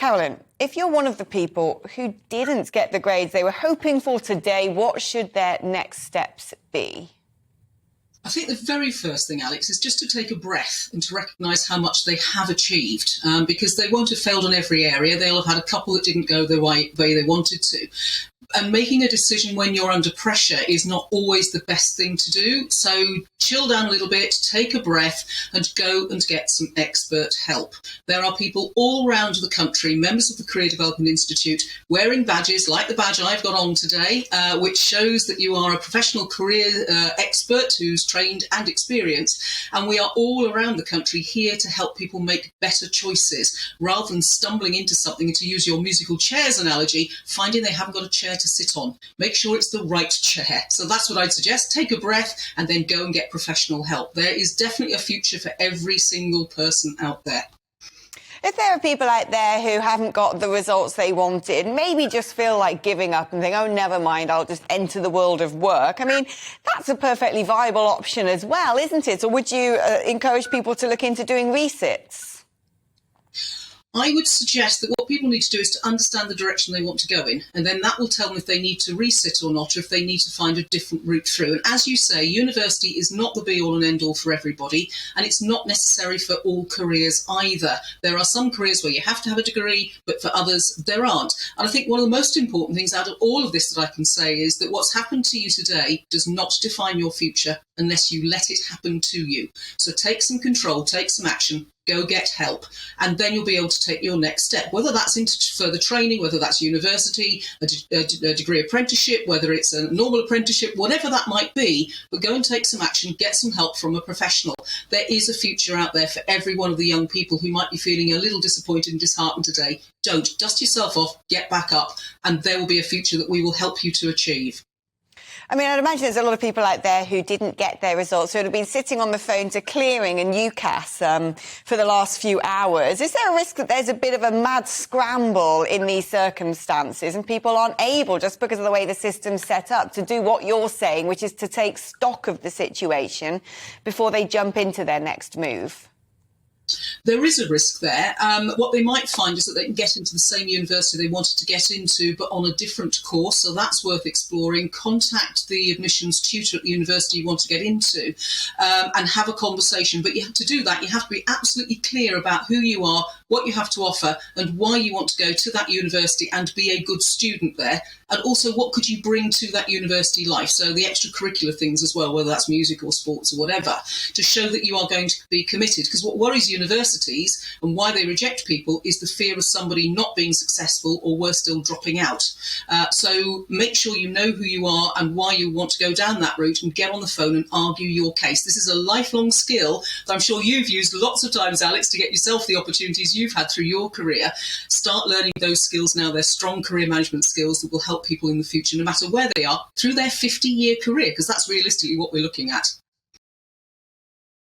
Carolyn, if you're one of the people who didn't get the grades they were hoping for today, what should their next steps be? I think the very first thing, Alex, is just to take a breath and to recognise how much they have achieved, because they won't have failed on every area. They'll have had a couple that didn't go the way they wanted to. And making a decision when you're under pressure is not always the best thing to do. So chill down a little bit, take a breath, and go and get some expert help. There are people all around the country, members of the Career Development Institute, wearing badges like the badge I've got on today, which shows that you are a professional career expert who's trained and experienced. And we are all around the country here to help people make better choices, rather than stumbling into something, and to use your musical chairs analogy, finding they haven't got a chair to sit on. Make sure it's the right chair. So that's what I'd suggest. Take a breath and then go and get professional help. There is definitely a future for every single person out there. If there are people out there who haven't got the results they wanted, maybe just feel like giving up and think, oh, never mind, I'll just enter the world of work. I mean, that's a perfectly viable option as well, isn't it? Or would you encourage people to look into doing resits? I would suggest that what people need to do is to understand the direction they want to go in, and then that will tell them if they need to resit or not, or if they need to find a different route through. And as you say, university is not the be-all and end-all for everybody, and it's not necessary for all careers either. There are some careers where you have to have a degree, but for others there aren't. And I think one of the most important things out of all of this that I can say is that what's happened to you today does not define your future unless you let it happen to you. So take some control, take some action, go get help, and then you'll be able to take your next step, whether that's into further training, whether that's university, a degree apprenticeship, whether it's a normal apprenticeship, whatever that might be, but go and take some action, get some help from a professional. There is a future out there for every one of the young people who might be feeling a little disappointed and disheartened today. Don't dust yourself off, get back up, and there will be a future that we will help you to achieve. I mean, I'd imagine there's a lot of people out there who didn't get their results, who have been sitting on the phone to Clearing and UCAS for the last few hours. Is there a risk that there's a bit of a mad scramble in these circumstances and people aren't able, just because of the way the system's set up, to do what you're saying, which is to take stock of the situation before they jump into their next move? There is a risk there. What they might find is that they can get into the same university they wanted to get into, but on a different course, so that's worth exploring. Contact the admissions tutor at the university you want to get into and have a conversation. But you have to do that. You have to be absolutely clear about who you are, what you have to offer, and why you want to go to that university and be a good student there. And also, what could you bring to that university life? So the extracurricular things as well, whether that's music or sports or whatever, to show that you are going to be committed. Because what worries universities and why they reject people is the fear of somebody not being successful, or worse still, dropping out. So make sure you know who you are and why you want to go down that route, and get on the phone and argue your case. This is a lifelong skill that I'm sure you've used lots of times, Alex, to get yourself the opportunities you've had through your career. Start learning those skills now. They're strong career management skills that will help people in the future, no matter where they are, through their 50-year career, because that's realistically what we're looking at.